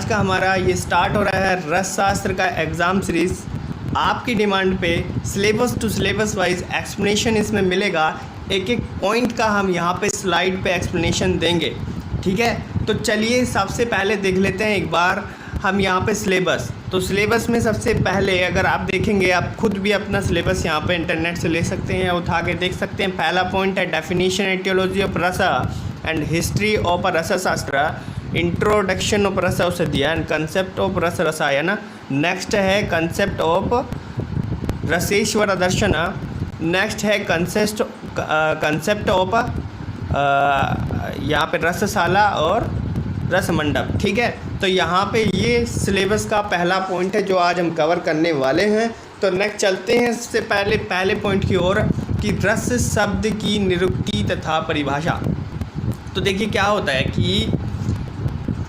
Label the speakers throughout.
Speaker 1: का हमारा ये स्टार्ट हो रहा है रस शास्त्र का एग्ज़ाम सीरीज़। आपकी डिमांड पे syllabus to syllabus wise explanation इसमें मिलेगा। एक एक पॉइंट का हम यहाँ पे स्लाइड पे एक्सप्लेनेशन देंगे, ठीक है। तो चलिए सबसे पहले देख लेते हैं एक बार हम यहाँ पे सिलेबस। तो सिलेबस में सबसे पहले अगर आप देखेंगे, आप खुद भी अपना सिलेबस यहाँ पे इंटरनेट से ले सकते हैं, उठा के देख सकते हैं। पहला पॉइंट है definition etiology of rasa and history of rasashastra, introduction of rasa aushadhi and concept of rasa rasayana. Next है concept of Raseshwar Darshan. Next है कंसेप्ट ऑफ यहाँ पे रसशाला और रस मंडप, ठीक है। तो यहाँ पे ये सिलेबस का पहला पॉइंट है जो आज हम कवर करने वाले हैं। तो नेक्स्ट चलते हैं सबसे पहले पॉइंट की ओर कि रस शब्द की निरुक्ति तथा परिभाषा। तो देखिए क्या होता है कि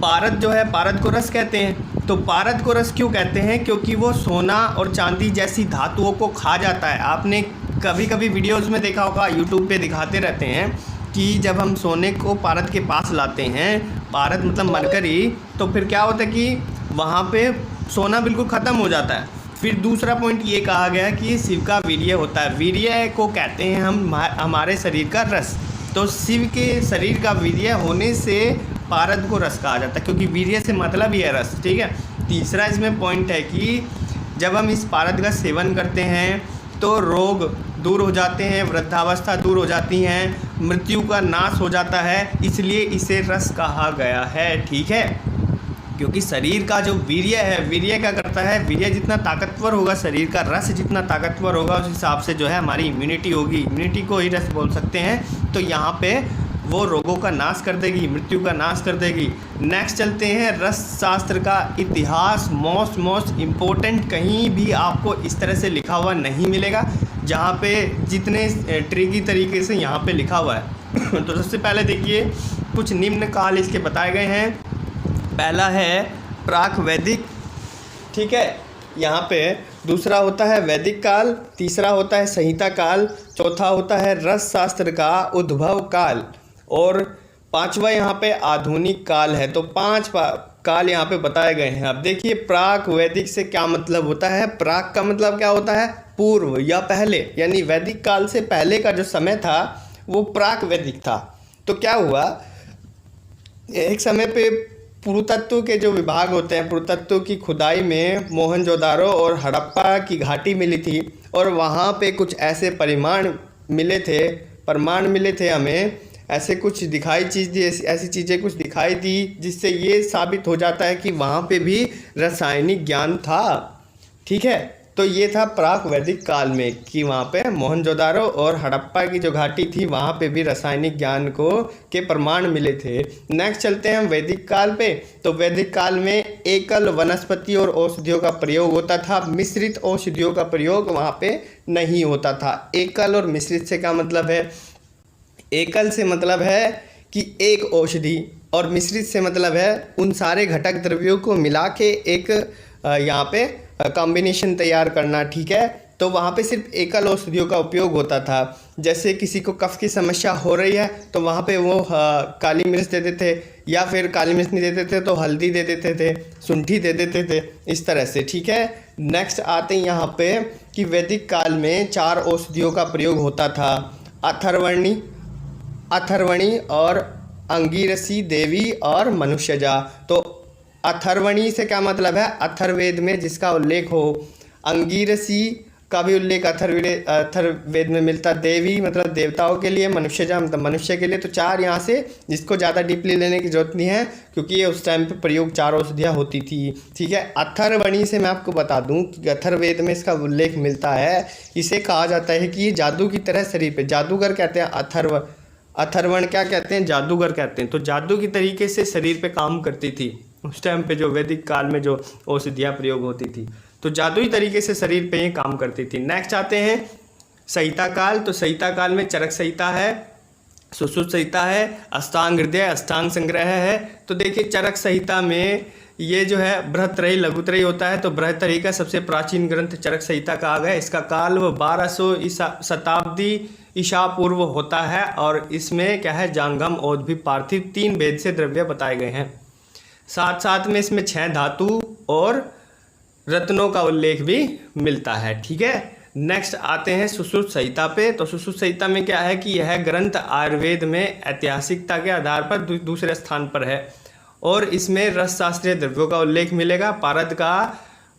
Speaker 1: पारद जो है, पारद को रस कहते हैं। तो पारद को रस क्यों कहते हैं? क्योंकि वो सोना और चांदी जैसी धातुओं को खा जाता है। आपने कभी कभी वीडियोज़ में देखा होगा, यूट्यूब पे दिखाते रहते हैं कि जब हम सोने को पारद के पास लाते हैं, पारद मतलब मरकरी, तो फिर क्या होता है कि वहाँ पे सोना बिल्कुल ख़त्म हो जाता है। फिर दूसरा पॉइंट ये कहा गया कि शिव का वीर्य होता है। वीर्य को कहते हैं हम हमारे शरीर का रस। तो शिव के शरीर का वीर्य होने से पारद को रस कहा जाता है, क्योंकि वीर्य से मतलब ही है रस, ठीक है। तीसरा इसमें पॉइंट है कि जब हम इस पारद का सेवन करते हैं तो रोग दूर हो जाते हैं, वृद्धावस्था दूर हो जाती हैं, मृत्यु का नाश हो जाता है, इसलिए इसे रस कहा गया है, ठीक है। क्योंकि शरीर का जो वीर्य है, वीर्य क्या करता है, वीर्य जितना ताकतवर होगा, शरीर का रस जितना ताकतवर होगा, उस हिसाब से जो है हमारी इम्यूनिटी होगी। इम्यूनिटी को ही रस बोल सकते हैं। तो यहाँ पे वो रोगों का नाश कर देगी, मृत्यु का नाश कर देगी। नेक्स्ट चलते हैं रस शास्त्र का इतिहास। मोस्ट इम्पोर्टेंट, कहीं भी आपको इस तरह से लिखा हुआ नहीं मिलेगा जहाँ पे जितने ट्रिकी तरीके से यहाँ पे लिखा हुआ है। तो सबसे पहले देखिए कुछ निम्न काल इसके बताए गए हैं। पहला है प्राक वैदिक, ठीक है, यहाँ पे। दूसरा होता है वैदिक काल, तीसरा होता है संहिता काल, चौथा होता है रस शास्त्र का उद्भव काल, और पांचवा यहाँ पे आधुनिक काल है। तो पांच काल यहाँ पे बताए गए हैं। अब देखिए प्राक वैदिक से क्या मतलब होता है। प्राक का मतलब क्या होता है? पूर्व या पहले, यानी वैदिक काल से पहले का जो समय था वो प्राक वैदिक था। तो क्या हुआ, एक समय पे पुरातत्व के जो विभाग होते हैं, पुरातत्व की खुदाई में मोहनजोदारो और हड़प्पा की घाटी मिली थी, और वहाँ पे कुछ ऐसे प्रमाण मिले थे हमें, ऐसे कुछ ऐसी चीज़ें कुछ दिखाई दी जिससे ये साबित हो जाता है कि वहाँ पे भी रासायनिक ज्ञान था, ठीक है। तो ये था प्राक वैदिक काल में कि वहाँ पे मोहनजोदारो और हड़प्पा की जो घाटी थी वहाँ पे भी रासायनिक ज्ञान के प्रमाण मिले थे। नेक्स्ट चलते हैं हम वैदिक काल पे। तो वैदिक काल में एकल वनस्पति और औषधियों का प्रयोग होता था, मिश्रित औषधियों का प्रयोग वहाँ पे नहीं होता था। एकल और मिश्रित से क्या मतलब है? एकल से मतलब है कि एक औषधि, और मिश्रित से मतलब है उन सारे घटक द्रव्यों को मिला के एक यहाँ पे कॉम्बिनेशन तैयार करना, ठीक है। तो वहाँ पे सिर्फ एकल औषधियों का उपयोग होता था। जैसे किसी को कफ की समस्या हो रही है तो वहाँ पे वो काली मिर्च दे देते थे, या फिर काली मिर्च नहीं देते थे तो हल्दी दे देते थे, शुंठी दे देते थे, इस तरह से, ठीक है। नेक्स्ट आते हैं यहाँ पे कि वैदिक काल में 4 औषधियों का प्रयोग होता था, अथर्वणी और अंगीरसी देवी और मनुष्यजा। तो अथर्वणी से क्या मतलब है? अथर्ववेद में जिसका उल्लेख हो। अंगीरसी का भी उल्लेख अथर्ववेद में मिलता। देवी मतलब देवताओं के लिए, मनुष्यजा मतलब मनुष्य के लिए। तो 4 यहाँ से, जिसको ज़्यादा डीपली लेने की जरूरत नहीं है क्योंकि ये उस टाइम पे प्रयोग 4 औषधियाँ होती थी, ठीक है। अथर्वणी से मैं आपको बता दूं कि अथर्ववेद में इसका उल्लेख मिलता है। इसे कहा जाता है कि ये जादू की तरह शरीर पे, जादूगर कहते हैं अथर्वण क्या कहते हैं? जादूगर कहते हैं। तो जादू की तरीके से शरीर पे काम करती थी उस टाइम पे, जो वैदिक काल में जो औषधियाँ प्रयोग होती थी, तो जादुई तरीके से शरीर पे ये काम करती थी। नेक्स्ट आते हैं संहिता काल। तो संहिता काल में चरक संहिता है, सुश्रुत संहिता है, अष्टांग हृदय, अष्टांग संग्रह है। तो देखिए चरक संहिता में ये जो है बृहत्त्रयी लघुत्रयी होता है। तो बृहत्त्रयी का सबसे प्राचीन ग्रंथ चरक संहिता कहा गया। इसका काल 1200 शताब्दी ईसा पूर्व होता है, और इसमें क्या है, जांगम, औद्भिद, पार्थिव 3 वेद से द्रव्य बताए गए हैं। साथ साथ में इसमें 6 धातु और रत्नों का उल्लेख भी मिलता है। ठीक है, नेक्स्ट आते हैं सुश्रुत संहिता पे। तो सुश्रुत संहिता में क्या है कि यह ग्रंथ आयुर्वेद में ऐतिहासिकता के आधार पर दूसरे स्थान पर है और इसमें रस शास्त्रीय द्रव्यों का उल्लेख मिलेगा। पारद का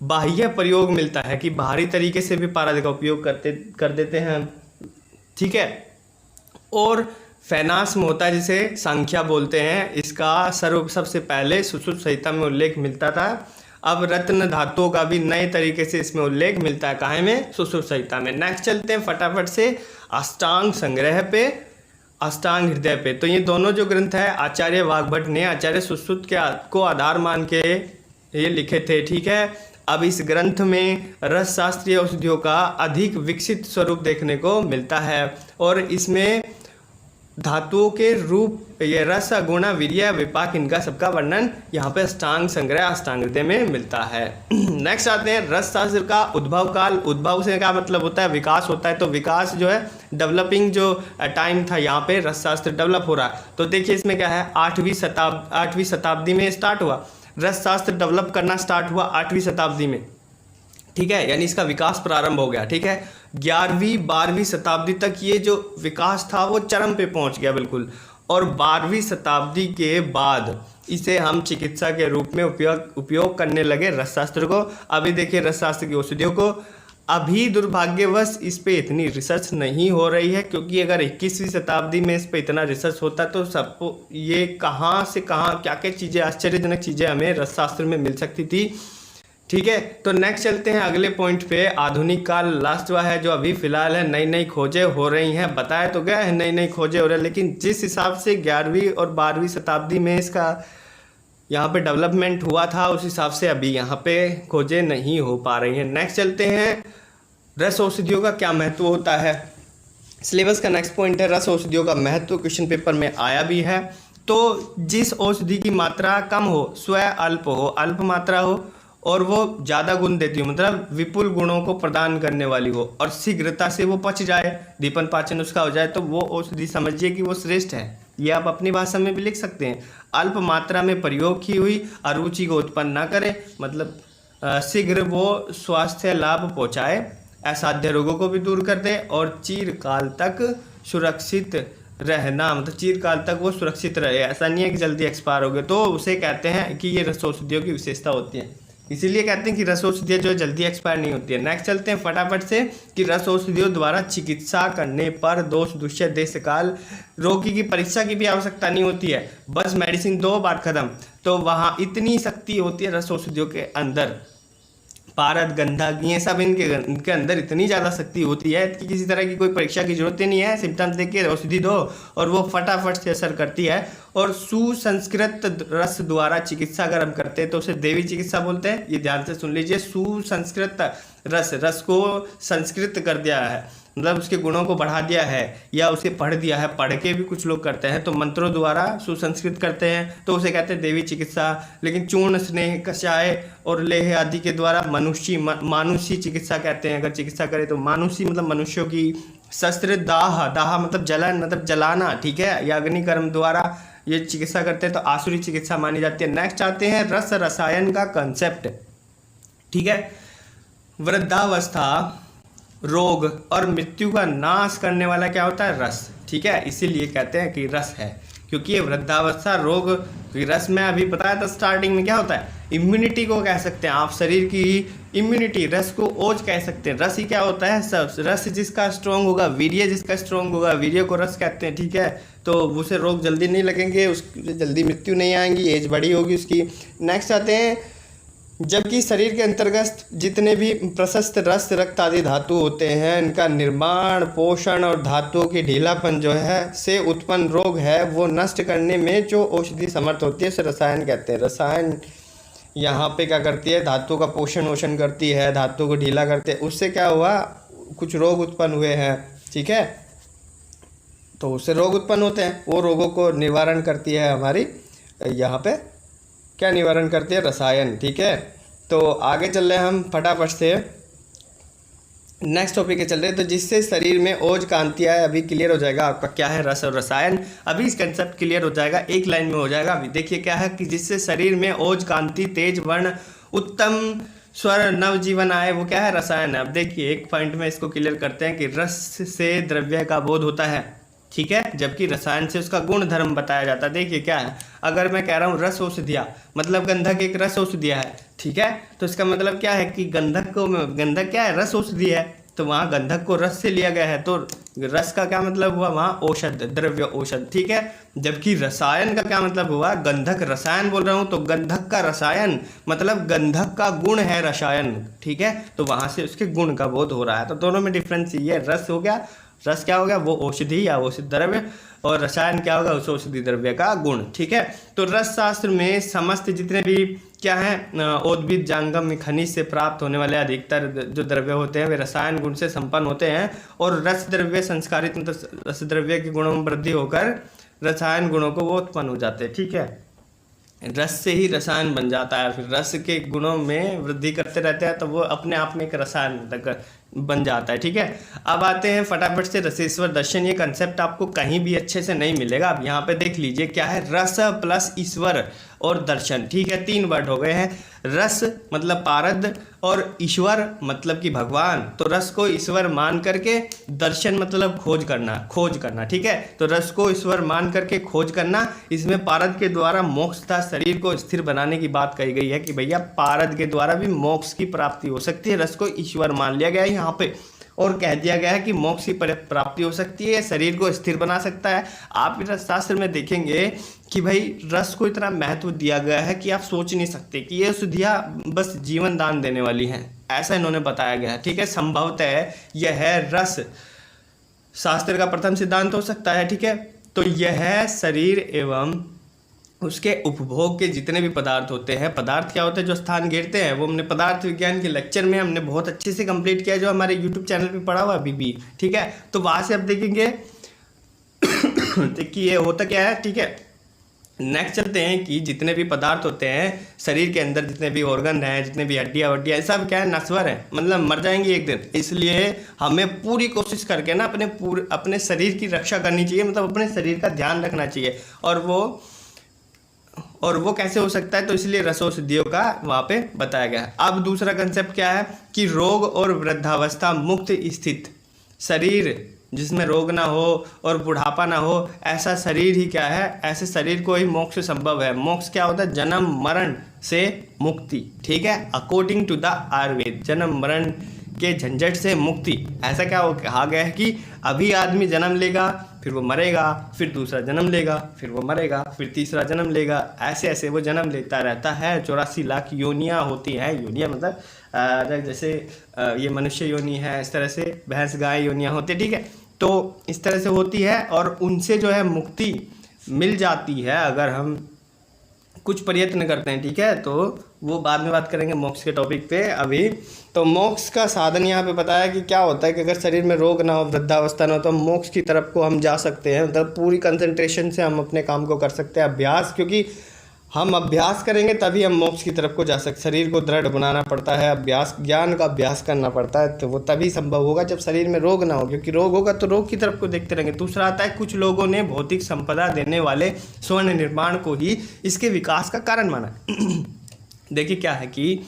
Speaker 1: बाह्य प्रयोग मिलता है कि बाहरी तरीके से भी पारद का उपयोग कर देते हैं। ठीक है, और फैनास्म होता है जिसे संख्या बोलते हैं, इसका सबसे पहले सुश्रुत संहिता में उल्लेख मिलता था। अब रत्न धातुओं का भी नए तरीके से इसमें उल्लेख मिलता है। काहे में? सुश्रुत संहिता में। नेक्स्ट चलते हैं फटाफट से अष्टांग संग्रह पे, अष्टांग हृदय पे। तो ये दोनों जो ग्रंथ है आचार्य वाग्भट ने आचार्य सुश्रुत को आधार मान के ये लिखे थे। ठीक है, अब इस ग्रंथ में रस शास्त्रीय औषधियों का अधिक विकसित स्वरूप देखने को मिलता है और इसमें धातुओं के रूप, ये रस, गुण, वीर्य, विपाक, इनका सबका वर्णन यहाँ पे अष्टांग संग्रह अष्टांग हृदय में मिलता है। नेक्स्ट आते हैं रस शास्त्र का उद्भव काल। उद्भव से क्या मतलब होता है? विकास होता है। तो विकास जो है डेवलपिंग जो टाइम था, यहाँ पे रस शास्त्र डेवलप हो रहा है। तो देखिए इसमें क्या है, 8वीं शताब्दी में स्टार्ट हुआ रस शास्त्र डेवलप करना, स्टार्ट हुआ 8वीं शताब्दी में। ठीक है, यानी इसका विकास प्रारंभ हो गया। ठीक है, 11वीं 12वीं शताब्दी तक ये जो विकास था वो चरम पे पहुंच गया बिल्कुल, और 12वीं शताब्दी के बाद इसे हम चिकित्सा के रूप में उपयोग करने लगे रसशास्त्र को। अभी देखिए रसशास्त्र की औषधियों को, अभी दुर्भाग्यवश इस पे इतनी रिसर्च नहीं हो रही है, क्योंकि अगर 21वीं शताब्दी में इस पे इतना रिसर्च होता तो सबको ये कहाँ से कहाँ क्या क्या चीज़ें, आश्चर्यजनक चीज़ें हमें रसशास्त्र में मिल सकती थी। ठीक है, तो नेक्स्ट चलते हैं अगले पॉइंट पे। आधुनिक काल लास्ट हुआ है, जो अभी फिलहाल है। नई नई खोजें हो रही हैं, बताया तो गया है नई नई खोजें हो रही है, लेकिन जिस हिसाब से 11वीं और 12वीं शताब्दी में इसका यहाँ पे डेवलपमेंट हुआ था उस हिसाब से अभी यहाँ पे खोजें नहीं हो पा रही हैं। नेक्स्ट चलते हैं रस औषधियों का क्या महत्व होता है। सिलेबस का नेक्स्ट पॉइंट है रस औषधियों का महत्व, क्वेश्चन पेपर में आया भी है। तो जिस औषधि की मात्रा कम हो, स्वयं अल्प हो, अल्प मात्रा हो और वो ज़्यादा गुण देती हो, मतलब विपुल गुणों को प्रदान करने वाली हो और शीघ्रता से वो पच जाए, दीपन पाचन उसका हो जाए, तो वो औषधि समझिए कि वो श्रेष्ठ है। ये आप अपनी भाषा में भी लिख सकते हैं। अल्प मात्रा में प्रयोग की हुई, अरुचि को उत्पन्न ना करे, मतलब शीघ्र वो स्वास्थ्य लाभ पहुँचाए, असाध्य रोगों को भी दूर कर दे और चिरकाल तक सुरक्षित रहना, मतलब चिरकाल तक वो सुरक्षित रहे। ऐसा नहीं है कि जल्दी एक्सपायर हो गए, तो उसे कहते हैं कि ये रस औषधियों की विशेषता होती है। इसीलिए कहते हैं कि रस औषधियाँ जो जल्दी एक्सपायर नहीं होती है। नेक्स्ट चलते हैं फटाफट से कि रस औषधियों द्वारा चिकित्सा करने पर दोष, दुष्य, देश काल, रोगी की परीक्षा की भी आवश्यकता नहीं होती है, बस मेडिसिन 2 बार खत्म। तो वहाँ इतनी शक्ति होती है रस औषधियों के अंदर, पारद, गंधक, ये सब इनके अंदर इतनी ज़्यादा शक्ति होती है कि किसी तरह की कोई परीक्षा की जरूरत ही नहीं है। सिम्टम्स देख के औषधि दो और वो फटाफट से असर करती है। और सुसंस्कृत रस द्वारा चिकित्सा अगर हम करते हैं तो उसे देवी चिकित्सा बोलते हैं। ये ध्यान से सुन लीजिए, सुसंस्कृत रस को संस्कृत कर दिया है, मतलब उसके गुणों को बढ़ा दिया है, या उसे पढ़ दिया है। पढ़ के भी कुछ लोग करते हैं, तो मंत्रों द्वारा सुसंस्कृत करते हैं तो उसे कहते हैं देवी चिकित्सा। लेकिन चूर्ण, स्नेह, कषाय और लेह आदि के द्वारा मानुषी चिकित्सा कहते हैं। अगर चिकित्सा करें तो मानुषी मतलब मनुष्यों की। शस्त्र, दाह मतलब जलन, मतलब जलाना, ठीक है, या अग्निकर्म द्वारा ये चिकित्सा करते हैं तो आसुरी चिकित्सा मानी जाती है। नेक्स्ट आते हैं रस रसायन का कंसेप्ट। ठीक है, वृद्धावस्था, रोग और मृत्यु का नाश करने वाला क्या होता है? रस। ठीक है, इसीलिए कहते हैं कि रस है, क्योंकि ये वृद्धावस्था, रोग, रस में अभी बताया था स्टार्टिंग में क्या होता है, इम्यूनिटी को कह सकते हैं आप, शरीर की इम्यूनिटी, रस को ओज कह सकते हैं। रस ही क्या होता है? सब। रस जिसका स्ट्रॉन्ग होगा, वीर्य जिसका स्ट्रॉन्ग होगा, वीर्य को रस कहते हैं। ठीक है, तो उसे रोग जल्दी नहीं लगेंगे, उसकी जल्दी मृत्यु नहीं आएंगी, एज बड़ी होगी उसकी। नेक्स्ट आते हैं, जबकि शरीर के अंतर्गत जितने भी प्रशस्त रस, रक्त आदि धातु होते हैं, इनका निर्माण, पोषण और धातुओं की ढीलापन जो है से उत्पन्न रोग है वो नष्ट करने में जो औषधि समर्थ होती है उसे रसायन कहते हैं। रसायन यहाँ पे क्या करती है? धातु का पोषण वोषण करती है, धातु को ढीला करते हैं, उससे क्या हुआ, कुछ रोग उत्पन्न हुए हैं। ठीक है, तो उससे रोग उत्पन्न होते हैं, वो रोगों को निवारण करती है हमारी, यहाँ पे क्या निवारण करती है? रसायन। ठीक है, तो आगे चल रहे हैं हम फटाफट से। नेक्स्ट टॉपिक के चल रहे हैं। तो जिससे शरीर में ओज कांति आए, अभी क्लियर हो जाएगा आपका क्या है रस और रसायन। अभी इस कंसेप्ट क्लियर हो जाएगा, एक लाइन में हो जाएगा। अभी देखिए क्या है कि जिससे शरीर में ओज कांति तेज वर्ण उत्तम स्वर नवजीवन आए, वो क्या है रसायन है। अब देखिए एक पॉइंट में इसको क्लियर करते हैं कि रस से द्रव्य का बोध होता है, ठीक है, जबकि रसायन से उसका गुण धर्म बताया जाता है। देखिए क्या है, अगर मैं कह रहा हूँ रस औषधिया, मतलब गंधक एक रस औषधिया है, ठीक है, तो इसका मतलब क्या है कि गंधक क्या है, रस औषधि है, तो वहाँ गंधक को रस से लिया गया है, तो रस का क्या मतलब हुआ वहाँ औषध, द्रव्य औषध, ठीक है। जबकि रसायन का क्या मतलब हुआ, गंधक रसायन बोल रहा हूँ, तो गंधक का रसायन मतलब गंधक का गुण है रसायन, ठीक है, तो वहाँ से उसके गुण का बोध हो रहा है। तो दोनों में डिफरेंस ये है, रस हो गया, रस क्या हो गया वो औषधि या औषध द्रव्य, और रसायन क्या होगा उस औषधि द्रव्य का गुण, ठीक है। तो रस शास्त्र में समस्त जितने भी क्या है उद्भिद जांगम खनिज से प्राप्त होने वाले अधिकतर जो द्रव्य होते हैं वे रसायन गुण से संपन्न होते हैं, और रस द्रव्य संस्कारित मतलब रस द्रव्य के गुणों में वृद्धि होकर रसायन गुणों को वो उत्पन्न हो जाते हैं, ठीक है। रस से ही रसायन बन जाता है, फिर रस के गुणों में वृद्धि करते रहते हैं तो वो अपने आप में एक रसायन बन जाता है, ठीक है। अब आते हैं फटाफट से रसेश्वर दर्शन। ये कंसेप्ट आपको कहीं भी अच्छे से नहीं मिलेगा। अब यहाँ पे देख लीजिए क्या है, रस प्लस ईश्वर और दर्शन, ठीक है, 3 वर्ड हो गए हैं। रस मतलब पारद और ईश्वर मतलब कि भगवान, तो रस को ईश्वर मान करके, दर्शन मतलब खोज करना, ठीक है। तो रस को ईश्वर मान करके खोज करना, इसमें पारद के द्वारा मोक्ष तथा शरीर को स्थिर बनाने की बात कही गई है कि भैया पारद के द्वारा भी मोक्ष की प्राप्ति हो सकती है। रस को ईश्वर मान लिया गया है यहाँ पे, और कह दिया गया है कि मोक्ष की प्राप्ति हो सकती है, शरीर को स्थिर बना सकता है। आप रस शास्त्र में देखेंगे कि भाई रस को इतना महत्व दिया गया है कि आप सोच नहीं सकते कि ये औषधियाँ बस जीवन दान देने वाली हैं, ऐसा इन्होंने बताया गया है, ठीक है। संभवतः यह है रस शास्त्र का प्रथम सिद्धांत हो सकता है, ठीक है। तो यह है शरीर एवं उसके उपभोग के जितने भी पदार्थ होते हैं, पदार्थ क्या होते हैं जो स्थान घेरते हैं, वो हमने पदार्थ विज्ञान के लेक्चर में हमने बहुत अच्छे से कंप्लीट किया, जो हमारे यूट्यूब चैनल पे पड़ा हुआ अभी भी, ठीक है। तो वहाँ से आप देखेंगे कि ये होता क्या है, ठीक है। नेक्स्ट चलते हैं कि जितने भी पदार्थ होते हैं शरीर के अंदर, जितने भी ऑर्गन हैं, जितने भी हड्डियाँ वड्डियाँ, सब क्या है नश्वर है, मतलब मर जाएंगे एक दिन। इसलिए हमें पूरी कोशिश करके ना अपने शरीर की रक्षा करनी चाहिए, मतलब अपने शरीर का ध्यान रखना चाहिए, और वो कैसे हो सकता है, तो इसलिए रसौषधियों का वहाँ पे बताया गया है। अब दूसरा कंसेप्ट क्या है कि रोग और वृद्धावस्था मुक्त स्थित शरीर, जिसमें रोग ना हो और बुढ़ापा ना हो, ऐसा शरीर ही क्या है, ऐसे शरीर को ही मोक्ष संभव है। मोक्ष क्या होता है, जन्म मरण से मुक्ति, ठीक है, अकॉर्डिंग टू द आयुर्वेद, जन्म मरण के झंझट से मुक्ति। ऐसा क्या कहा गया है कि अभी आदमी जन्म लेगा, फिर वो मरेगा, फिर दूसरा जन्म लेगा, फिर वो मरेगा, फिर तीसरा जन्म लेगा, ऐसे ऐसे वो जन्म लेता रहता है। 84 लाख योनियाँ होती हैं, योनियाँ मतलब जैसे ये मनुष्य योनि है, इस तरह से भैंस गाय योनियाँ होती है, ठीक है। तो इस तरह से होती है, और उनसे जो है मुक्ति मिल जाती है अगर हम कुछ प्रयत्न करते हैं, ठीक है। तो वो बाद में बात करेंगे मोक्ष के टॉपिक पे। अभी तो मोक्ष का साधन यहाँ पे बताया कि क्या होता है कि अगर शरीर में रोग ना हो, वृद्धावस्था ना हो, तो मोक्ष की तरफ को हम जा सकते हैं, मतलब पूरी कंसंट्रेशन से हम अपने काम को कर सकते हैं, अभ्यास, क्योंकि हम अभ्यास करेंगे तभी हम मोक्ष की तरफ को जा सकते। शरीर को दृढ़ बनाना पड़ता है, अभ्यास, ज्ञान का अभ्यास करना पड़ता है, तो वो तभी संभव होगा जब शरीर में रोग ना हो, क्योंकि रोग होगा तो रोग की तरफ को देखते रहेंगे। दूसरा आता है कुछ लोगों ने भौतिक संपदा देने वाले स्वर्ण निर्माण को ही इसके विकास का कारण माना। देखिए क्या है कि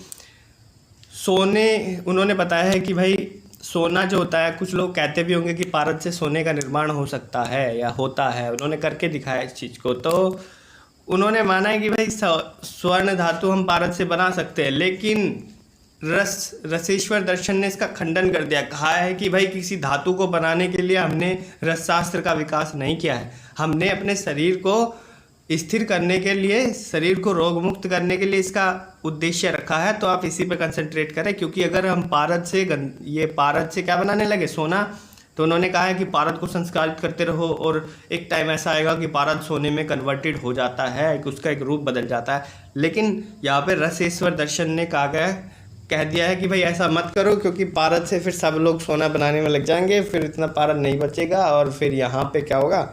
Speaker 1: सोने, उन्होंने बताया है कि भाई सोना जो होता है, कुछ लोग कहते भी होंगे कि पारद से सोने का निर्माण हो सकता है या होता है, उन्होंने करके दिखाया इस चीज़ को। तो उन्होंने माना है कि भाई स्वर्ण धातु हम पारद से बना सकते हैं, लेकिन रसेश्वर दर्शन ने इसका खंडन कर दिया। कहा है कि भाई किसी धातु को बनाने के लिए हमने रसशास्त्र का विकास नहीं किया है, हमने अपने शरीर को स्थिर करने के लिए, शरीर को रोग मुक्त करने के लिए इसका उद्देश्य रखा है। तो आप इसी पे कंसंट्रेट करें, क्योंकि अगर हम पारद से क्या बनाने लगे, सोना, तो उन्होंने कहा है कि पारद को संस्कारित करते रहो, और एक टाइम ऐसा आएगा कि पारद सोने में कन्वर्टेड हो जाता है, कि उसका एक रूप बदल जाता है। लेकिन यहाँ पे रसेश्वर दर्शन ने कह दिया है कि भाई ऐसा मत करो, क्योंकि पारद से फिर सब लोग सोना बनाने में लग जाएंगे, फिर इतना पारद नहीं बचेगा, और फिर यहाँ पे क्या होगा,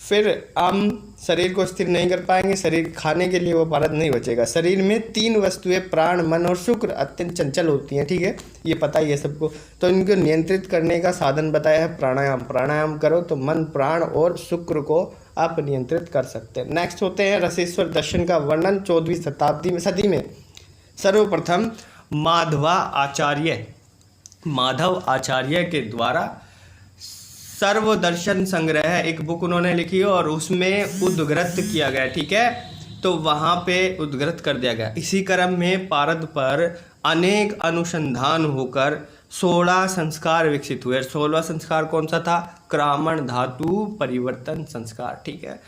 Speaker 1: फिर हम शरीर को स्थिर नहीं कर पाएंगे, शरीर खाने के लिए वो भारत नहीं बचेगा। शरीर में 3 वस्तुएं प्राण, मन और शुक्र अत्यंत चंचल होती हैं, ठीक है, ये पता ही है सबको। तो इनको नियंत्रित करने का साधन बताया है प्राणायाम। प्राणायाम करो तो मन, प्राण और शुक्र को आप नियंत्रित कर सकते हैं। नेक्स्ट होते हैं रसेश्वर दर्शन का वर्णन 14वीं सदी में सर्वप्रथम माधव आचार्य के द्वारा सर्वदर्शन संग्रह एक बुक उन्होंने लिखी और उसमें उद्धृत किया गया, ठीक है, तो वहाँ पे उद्धृत कर दिया गया। इसी क्रम में पारद पर अनेक अनुसंधान होकर 16 संस्कार विकसित हुए। 16वां संस्कार कौन सा था? क्रामण धातु परिवर्तन संस्कार, ठीक है।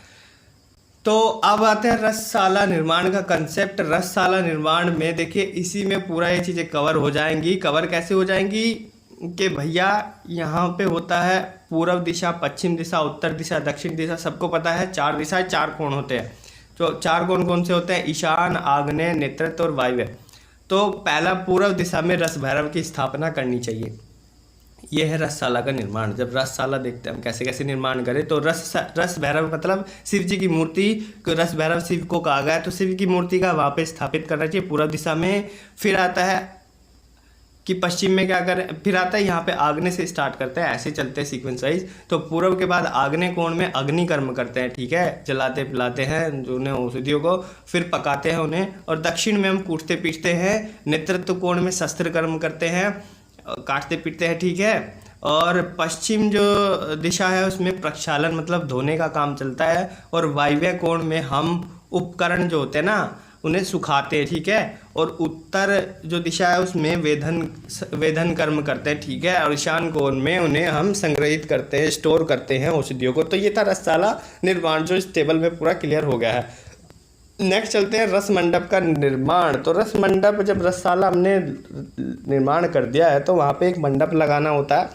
Speaker 1: तो अब आते हैं रसशाला निर्माण का कंसेप्ट। रसशाला निर्माण में देखिए इसी में पूरा ये चीज़ें कवर हो जाएंगी। कवर कैसे हो जाएंगी कि भैया यहाँ पे होता है पूर्व दिशा, पश्चिम दिशा, उत्तर दिशा, दक्षिण दिशा, सबको पता है 4 दिशाएं, 4 कोण होते हैं। तो 4 कोण कौन से होते हैं? ईशान, आग्नेय, नेतृत्व और वायव्य। तो पहला पूर्व दिशा में रस भैरव की स्थापना करनी चाहिए। यह है रसशाला का निर्माण। जब रसशाला देखते हैं हम कैसे कैसे निर्माण करें, तो रस भैरव मतलब शिव जी की मूर्ति को रस भैरव शिव को कहा गया है, तो शिव की मूर्ति का वहाँ पे स्थापित करना चाहिए पूर्व दिशा में। फिर आता है कि पश्चिम में क्या करें, फिर आता है यहाँ पे आग्नेय से स्टार्ट करते हैं, ऐसे चलते हैं सीक्वेंस वाइज। तो पूर्व के बाद आग्नेय कोण में अग्नि कर्म करते हैं, ठीक है, जलाते पिलाते हैं जो उन्हें औषधियों को, फिर पकाते हैं उन्हें। और दक्षिण में हम कूटते पीटते हैं। नेतृत्व कोण में शस्त्र कर्म करते हैं, काटते पीटते हैं, ठीक है। और पश्चिम जो दिशा है उसमें प्रक्षालन मतलब धोने का काम चलता है। और वायव्य कोण में हम उपकरण जो होते हैं ना उन्हें सुखाते हैं, ठीक है। और उत्तर जो दिशा है उसमें वेधन कर्म करते हैं, ठीक है। और ईशान कोण में उन्हें हम संग्रहित करते हैं, स्टोर करते हैं औषधियों को। तो ये था रसशाला निर्माण जो इस टेबल में पूरा क्लियर हो गया है। नेक्स्ट चलते हैं रस मंडप का निर्माण। तो रस मंडप, जब रसशाला हमने निर्माण कर दिया है तो वहाँ पे एक मंडप लगाना होता है।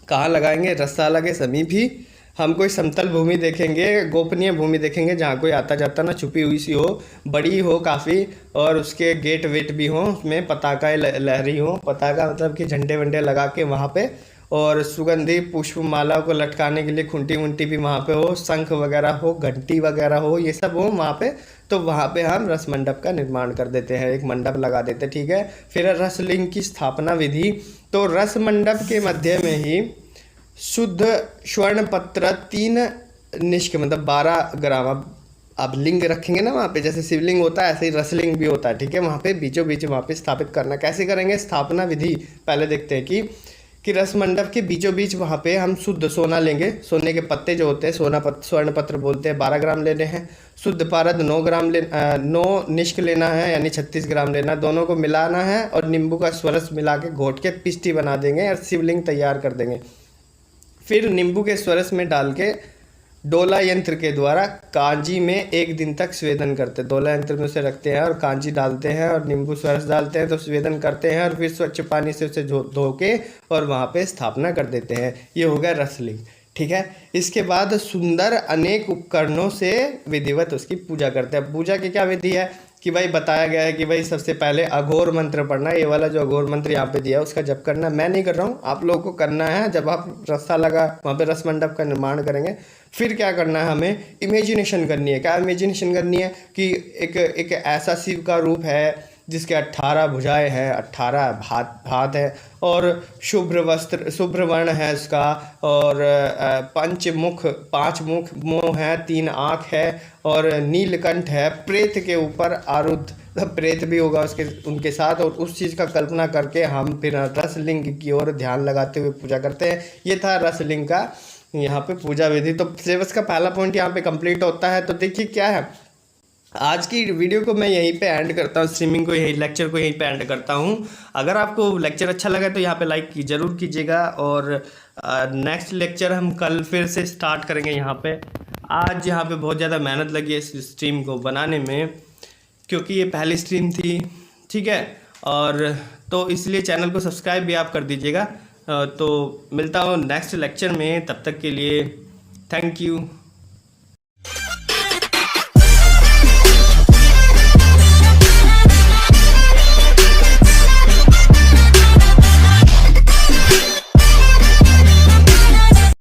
Speaker 1: कहाँ लगाएंगे? रसशाला के समीप ही हम कोई समतल भूमि देखेंगे, गोपनीय भूमि देखेंगे जहाँ कोई आता जाता ना छुपी हुई सी हो, बड़ी हो काफ़ी, और उसके गेट वेट भी हों, उसमें पताकाएँ लहरी हों। पताका मतलब कि झंडे वंडे लगा के वहाँ पे, और सुगंधी पुष्प माला को लटकाने के लिए खुंटी वुंटी भी वहाँ पे हो, शंख वगैरह हो, घंटी वगैरह हो, ये सब हो वहाँ पे। तो वहाँ पे हम रस मंडप का निर्माण कर देते हैं, एक मंडप लगा देते हैं, ठीक है। फिर रसलिंग की स्थापना विधि। तो रस मंडप के मध्य में ही शुद्ध स्वर्ण पत्र 3 निष्क मतलब 12 ग्राम अब लिंग रखेंगे ना वहाँ पे, जैसे शिवलिंग होता है ऐसे ही रसलिंग भी होता है, ठीक है। वहाँ पे बीचों बीच वहाँ पे स्थापित करना। कैसे करेंगे स्थापना विधि? पहले देखते हैं कि रस मंडप के बीचों बीच वहाँ पे हम शुद्ध सोना लेंगे। सोने के पत्ते जो होते हैं स्वर्ण पत्र बोलते हैं, 12 ग्राम लेने हैं। शुद्ध पारद 9 निष्क लेना है, यानी 36 ग्राम लेना। दोनों को मिलाना है और नींबू का स्वरस मिला के घोट के पिष्टी बना देंगे और शिवलिंग तैयार कर देंगे। फिर नींबू के स्वरस में डाल के डोला यंत्र के द्वारा कांजी में 1 दिन तक स्वेदन करते हैं। डोला यंत्र में उसे रखते हैं और कांजी डालते हैं और नींबू स्वरस डालते हैं, तो स्वेदन करते हैं और फिर स्वच्छ पानी से उसे धो के और वहाँ पे स्थापना कर देते हैं। ये हो गया रसलिंग, ठीक है। इसके बाद सुंदर अनेक उपकरणों से विधिवत उसकी पूजा करते हैं। पूजा की क्या विधि है कि भाई बताया गया है कि भाई सबसे पहले अघोर मंत्र पढ़ना। ये वाला जो अघोर मंत्र यहाँ पे दिया है उसका जप करना। मैं नहीं कर रहा हूँ, आप लोगों को करना है। जब आप रसशाला का वहाँ पे रस मंडप का निर्माण करेंगे, फिर क्या करना है, हमें इमेजिनेशन करनी है। क्या इमेजिनेशन करनी है कि एक ऐसा शिव का रूप है जिसके 18 भुजाएं हैं, 18 हाथ है, और शुभ्र वर्ण है उसका, और 5 मुख मुँह है, 3 आँख है, और नीलकंठ है। प्रेत के ऊपर आरुद्ध प्रेत भी होगा उनके साथ, और उस चीज़ का कल्पना करके हम फिर रसलिंग की ओर ध्यान लगाते हुए पूजा करते हैं। ये था रसलिंग का यहाँ पे पूजा विधि। तो सिलेबस का पहला पॉइंट यहाँ पे कंप्लीट होता है। तो देखिए क्या है, आज की वीडियो को मैं यहीं पे एंड करता हूँ, स्ट्रीमिंग को लेक्चर को यहीं पे एंड करता हूँ। अगर आपको लेक्चर अच्छा लगा तो यहाँ पे लाइक ज़रूर कीजिएगा, और नेक्स्ट लेक्चर हम कल फिर से स्टार्ट करेंगे। यहाँ पे आज यहाँ पे बहुत ज़्यादा मेहनत लगी है इस स्ट्रीम को बनाने में, क्योंकि ये पहली स्ट्रीम थी, ठीक है। और तो इसलिए चैनल को सब्सक्राइब भी आप कर दीजिएगा। तो मिलता हूँ नेक्स्ट लेक्चर में, तब तक के लिए थैंक यू।